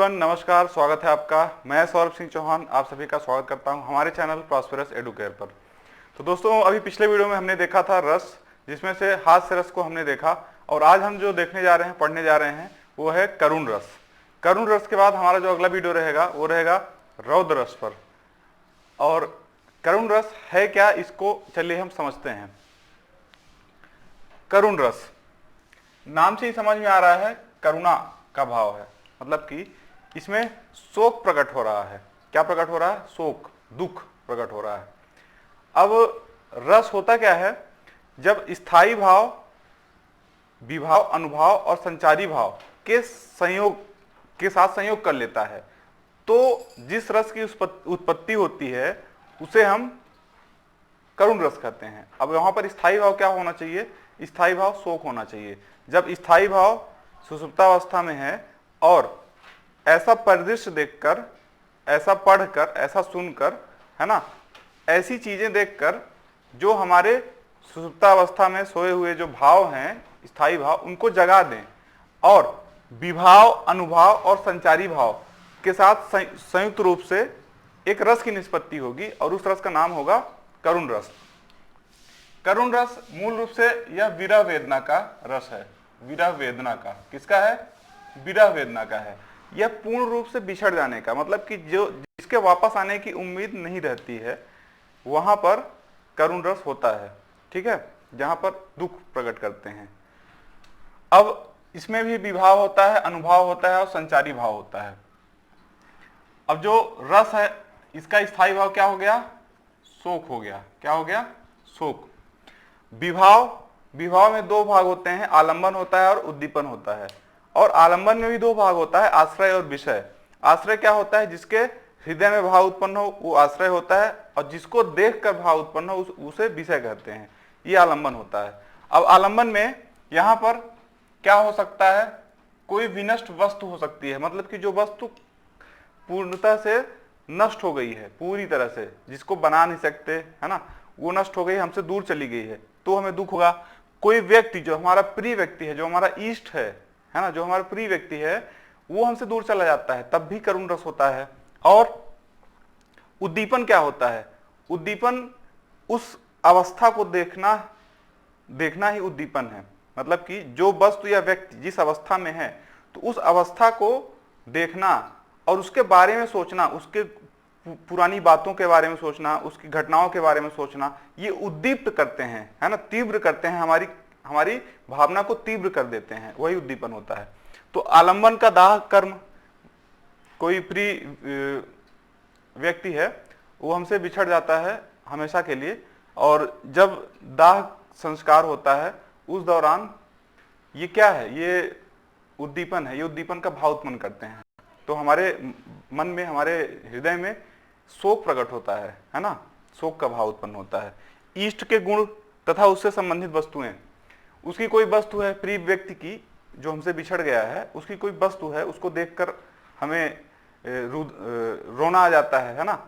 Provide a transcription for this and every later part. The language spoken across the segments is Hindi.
एवरीवन, नमस्कार। स्वागत है आपका। मैं सौरभ सिंह चौहान आप सभी का स्वागत करता हूं हमारे चैनल प्रॉस्पेरस एडुकेयर पर। तो दोस्तों, अभी पिछले वीडियो में हमने देखा था रस, जिसमें से हास्य रस को हमने देखा, और आज हम जो देखने जा रहे हैं, पढ़ने जा रहे हैं, वो है करुण रस। करुण रस के बाद हमारा जो अगला वीडियो रहेगा वो रहेगा रौद्र रस पर। और करुण रस है क्या, इसको चलिए हम समझते हैं। करुण रस नाम से ही समझ में आ रहा है, करुणा का भाव है, मतलब कि इसमें शोक प्रकट हो रहा है। क्या प्रकट हो रहा है? शोक, दुख प्रकट हो रहा है। अब रस होता क्या है? जब स्थायी भाव, विभाव, अनुभाव और संचारी भाव के संयोग के साथ संयोग कर लेता है, तो जिस रस की उत्पत्ति होती है उसे हम करुण रस कहते हैं। अब यहां पर स्थायी भाव क्या होना चाहिए? स्थायी भाव शोक होना चाहिए। जब स्थायी भाव सुषुप्तावस्था में है और ऐसा परिदृश्य देखकर, ऐसा पढ़कर, ऐसा सुनकर, है ना, ऐसी चीजें देखकर जो हमारे सुषुप्तावस्था में सोए हुए जो भाव हैं, स्थायी भाव, उनको जगा दें, और विभाव, अनुभाव और संचारी भाव के साथ संयुक्त रूप से एक रस की निष्पत्ति होगी, और उस रस का नाम होगा करुण रस। करुण रस मूल रूप से यह विरह वेदना का रस है। विरह वेदना का, किसका है? विरह वेदना का है। यह पूर्ण रूप से बिछड़ जाने का, मतलब कि जो जिसके वापस आने की उम्मीद नहीं रहती है, वहां पर करुण रस होता है। ठीक है, जहां पर दुख प्रकट करते हैं। अब इसमें भी विभाव होता है, अनुभाव होता है और संचारी भाव होता है। अब जो रस है, इसका स्थायी भाव क्या हो गया? शोक हो गया। क्या हो गया? शोक। विभाव में दो भाग होते हैं, आलंबन होता है और उद्दीपन होता है। और आलंबन में भी दो भाग होता है, आश्रय और विषय। आश्रय क्या होता है? जिसके हृदय में भाव उत्पन्न हो वो आश्रय होता है, और जिसको देखकर भाव उत्पन्न हो उसे विषय कहते हैं। ये आलंबन होता है। अब आलंबन में यहां पर क्या हो सकता है? कोई विनष्ट वस्तु हो सकती है, मतलब कि जो वस्तु पूर्णतः से नष्ट हो गई है, पूरी तरह से, जिसको बना नहीं सकते, है ना, वो नष्ट हो गई, हमसे दूर चली गई है, तो हमें दुख होगा। कोई व्यक्ति जो हमारा प्रिय व्यक्ति है, जो हमारा इष्ट है ना, जो हमारा प्रिय व्यक्ति है, वो हमसे दूर चला जाता है, तब भी करुण रस होता है। और उद्दीपन क्या होता है? उद्दीपन उस अवस्था को देखना ही उद्दीपन है। मतलब कि जो वस्तु या व्यक्ति जिस अवस्था में है, तो उस अवस्था को देखना और उसके बारे में सोचना, उसके पुरानी बातों के बारे में सोचना, उसकी घटनाओं के बारे में सोचना, ये उद्दीप्त करते हैं, है ना, तीव्र करते हैं, हमारी भावना को तीव्र कर देते हैं, वही उद्दीपन होता है। तो आलंबन का दाह कर्म, कोई प्रिय व्यक्ति है, वो हमसे बिछड़ जाता है हमेशा के लिए, और जब दाह संस्कार होता है उस दौरान ये क्या है? ये उद्दीपन है। ये उद्दीपन का भाव उत्पन्न करते हैं, तो हमारे मन में, हमारे हृदय में शोक प्रकट होता है ना, शोक का भाव उत्पन्न होता है। इष्ट के गुण तथा उससे संबंधित वस्तुएं, उसकी कोई वस्तु है प्रिय व्यक्ति की जो हमसे बिछड़ गया है, उसकी कोई वस्तु है, उसको देखकर हमें रोना आ जाता है ना,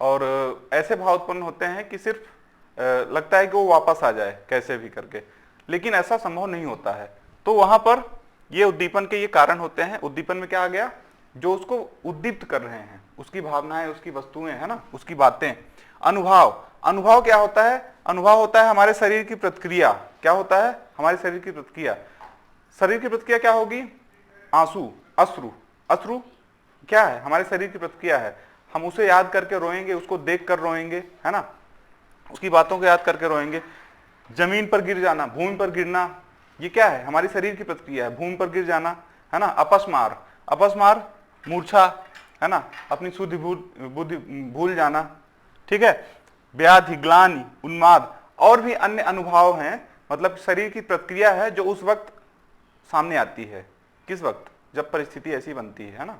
और ऐसे भाव उत्पन्न होते हैं कि सिर्फ लगता है कि वो वापस आ जाए कैसे भी करके, लेकिन ऐसा संभव नहीं होता है। तो वहां पर ये उद्दीपन के ये कारण होते हैं। उद्दीपन में क्या आ गया? जो उसको उद्दीप्त कर रहे हैं, उसकी भावनाएं, उसकी वस्तुएं, है ना, उसकी बातें। अनुभाव क्या होता है? अनुभव होता है हमारे शरीर की प्रतिक्रिया। क्या होता है? हमारे शरीर की प्रतिक्रिया। शरीर की प्रतिक्रिया क्या होगी? आंसू, अश्रु क्या है? हमारे शरीर की प्रतिक्रिया है। हम उसे याद करके रोएंगे, उसको देख कर रोएंगे, है ना, उसकी बातों को याद करके रोएंगे। जमीन पर गिर जाना, भूमि पर गिरना, ये क्या है? हमारी शरीर की प्रतिक्रिया है, भूमि पर गिर जाना, है ना। अपस्मार, मूर्छा, है ना, अपनी शुद्ध बुद्धि भूल जाना। ठीक है। व्याधि, ग्लानि, उन्माद और भी अन्य अनुभव हैं, मतलब शरीर की प्रतिक्रिया है जो उस वक्त सामने आती है। किस वक्त? जब परिस्थिति ऐसी बनती है ना।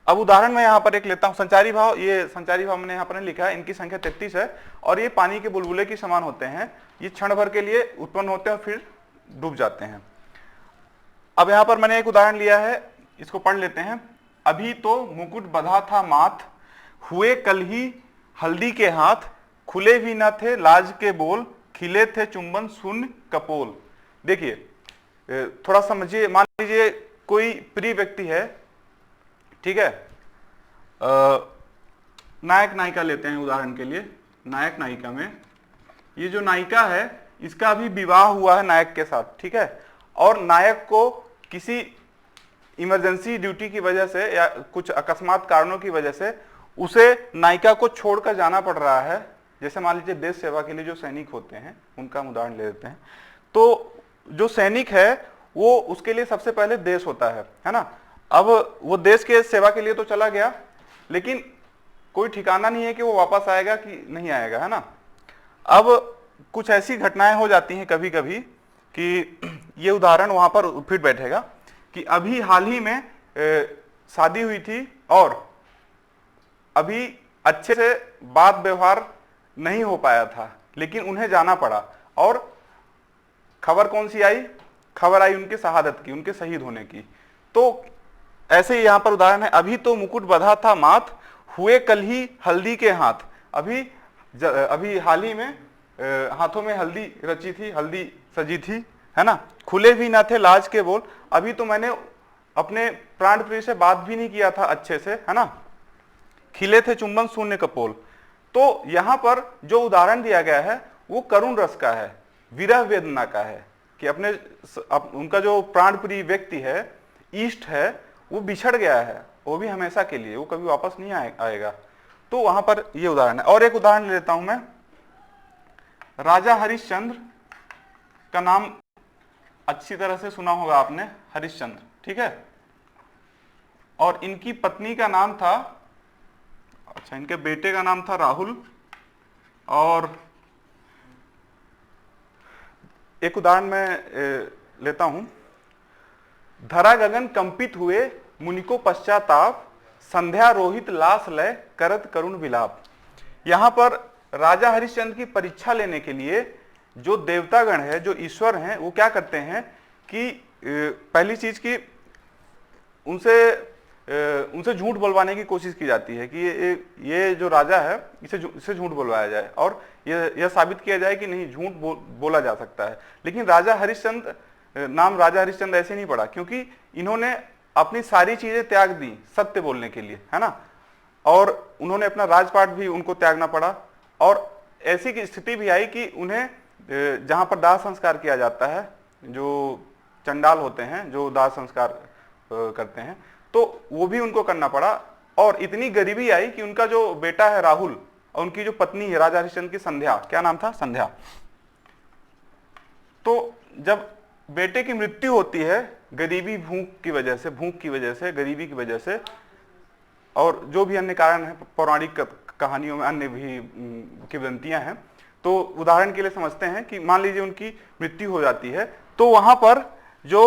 अब उदाहरण मैं यहाँ पर एक लेता हूँ, संचारी भाव। ये संचारी भाव मैंने यहाँ पर लिखा है, इनकी संख्या 33 है, और ये पानी के बुलबुले के समान होते हैं। ये क्षण भर के लिए उत्पन्न होते हैं और फिर डूब जाते हैं। अब यहाँ पर मैंने एक उदाहरण लिया है, इसको पढ़ लेते हैं। अभी तो मुकुट बंधा था माथ, हुए कल ही हल्दी के हाथ, खुले भी न थे लाज के बोल, खिले थे चुंबन शून्य कपोल। देखिए, थोड़ा समझिए। मान लीजिए कोई प्रिय व्यक्ति है, ठीक है। नायक नायिका लेते हैं उदाहरण के लिए। नायक नायिका में ये जो नायिका है इसका भी विवाह हुआ है नायक के साथ, ठीक है, और नायक को किसी इमरजेंसी ड्यूटी की वजह से या कुछ अकस्मात कारणों की वजह से उसे नायिका को छोड़कर जाना पड़ रहा है। जैसे मान लीजिए देश सेवा के लिए जो सैनिक होते हैं उनका हम उदाहरण ले लेते हैं। तो जो सैनिक है वो उसके लिए सबसे पहले देश होता है ना। अब वो देश के सेवा के लिए तो चला गया, लेकिन कोई ठिकाना नहीं है कि वो वापस आएगा कि नहीं आएगा, है ना। अब कुछ ऐसी घटनाएं हो जाती हैं कभी कभी कि ये उदाहरण वहां पर फिट बैठेगा कि अभी हाल ही में शादी हुई थी और अभी अच्छे से बात व्यवहार नहीं हो पाया था, लेकिन उन्हें जाना पड़ा और खबर कौन सी आई? खबर आई उनके शहादत की, उनके शहीद होने की। तो ऐसे ही यहां पर उदाहरण है, अभी तो मुकुट बंधा था माथ, हुए कल ही हल्दी के हाथ। अभी हाल ही में हाथों में हल्दी रची थी, हल्दी सजी थी, है ना। खुले भी ना थे लाज के बोल, अभी तो मैंने अपने प्राण प्रिय से बात भी नहीं किया था अच्छे से, है ना। खिले थे चुंबन शून्य कपोल। तो यहां पर जो उदाहरण दिया गया है वो करुण रस का है, विरह वेदना का है कि उनका जो प्राण प्रिय व्यक्ति है, इष्ट है, वो बिछड़ गया है, वो भी हमेशा के लिए, वो कभी वापस नहीं आएगा। तो वहां पर ये उदाहरण है। और एक उदाहरण ले लेता हूं मैं। राजा हरिश्चंद्र का नाम अच्छी तरह से सुना होगा आपने, हरिश्चंद्र, ठीक है। और इनकी पत्नी का नाम था, अच्छा, इनके बेटे का नाम था राहुल। और एक उदाहरण मैं लेता हूं। धरा गगन कंपित हुए मुनि को पश्चाताप, संध्या रोहित लास लय करत करुण विलाप। यहां पर राजा हरिश्चंद्र की परीक्षा लेने के लिए जो देवतागण है, जो ईश्वर हैं, वो क्या करते हैं कि पहली चीज की उनसे झूठ बोलवाने की कोशिश की जाती है कि ये जो राजा है इसे झूठ बोलवाया जाए और यह साबित किया जाए कि नहीं, झूठ बोला जा सकता है। लेकिन राजा हरिश्चंद्र, नाम राजा हरिश्चंद्र ऐसे नहीं पड़ा क्योंकि इन्होंने अपनी सारी चीजें त्याग दी सत्य बोलने के लिए, है ना। और उन्होंने अपना राजपाट भी उनको त्यागना पड़ा। और ऐसी की स्थिति भी आई कि उन्हें जहां पर दाह संस्कार किया जाता है, जो चंडाल होते हैं जो दाह संस्कार करते हैं, तो वो भी उनको करना पड़ा। और इतनी गरीबी आई कि उनका जो बेटा है राहुल और उनकी जो पत्नी है राजा हरिश्चंद्र की, संध्या, क्या नाम था? संध्या। तो जब बेटे की मृत्यु होती है गरीबी, भूख की वजह से, गरीबी की वजह से, और जो भी अन्य कारण है, पौराणिक कहानियों में अन्य भी किंवदंतियां हैं। तो उदाहरण के लिए समझते हैं कि मान लीजिए उनकी मृत्यु हो जाती है, तो वहां पर जो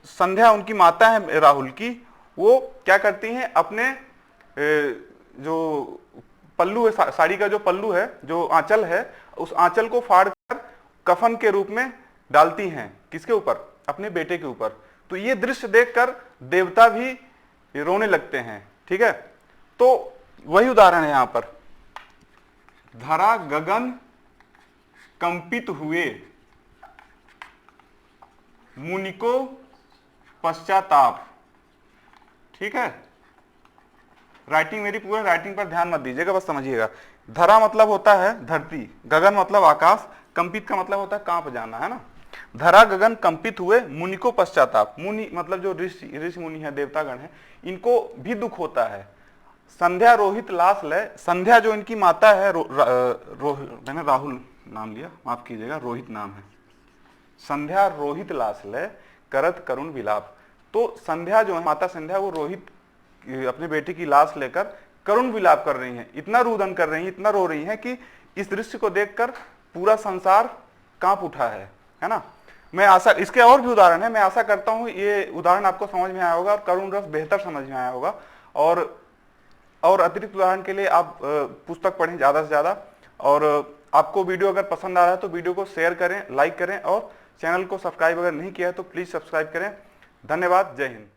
संध्या उनकी माता है राहुल की, वो क्या करती हैं, अपने जो पल्लू है, साड़ी का जो पल्लू है, जो आंचल है, उस आंचल को फाड़कर कफन के रूप में डालती हैं। किसके ऊपर? अपने बेटे के ऊपर। तो ये दृश्य देखकर देवता भी रोने लगते हैं, ठीक है। तो वही उदाहरण है यहां पर, धरा गगन कंपित हुए मुनि को पश्चाताप, ठीक है। राइटिंग मेरी पूरे राइटिंग पर ध्यान मत दीजिएगा, बस समझिएगा। धरा मतलब होता है धरती, गगन मतलब आकाश, कंपित का मतलब होता है कांप जाना, है ना। धरा गगन कंपित हुए मुनि को पश्चाताप, मुनि मतलब जो ऋषि मुनि है, देवतागण है, इनको भी दुख होता है। संध्या रोहित लास लय, संध्या जो इनकी माता है, मैंने राहुल नाम लिया, माफ कीजिएगा, रोहित नाम है। संध्या रोहित लास लय करत करुण विलाप। तो संध्या जो है, माता संध्या, वो रोहित अपने बेटे की लाश लेकर करुण विलाप कर रही हैं, इतना रुदन कर रही हैं, इतना रो रही हैं कि इस दृश्य को देखकर पूरा संसार कांप उठा है ना। मैं आशा, इसके और भी उदाहरण है, मैं आशा करता हूं ये उदाहरण आपको समझ में आया होगा और करुण रस बेहतर समझ में आया होगा। और अतिरिक्त उदाहरण के लिए आप पुस्तक पढ़ें ज्यादा से ज्यादा। और आपको वीडियो अगर पसंद आ रहा है तो वीडियो को शेयर करें, लाइक करें, और चैनल को सब्सक्राइब अगर नहीं किया है तो प्लीज सब्सक्राइब करें। धन्यवाद। जय हिंद।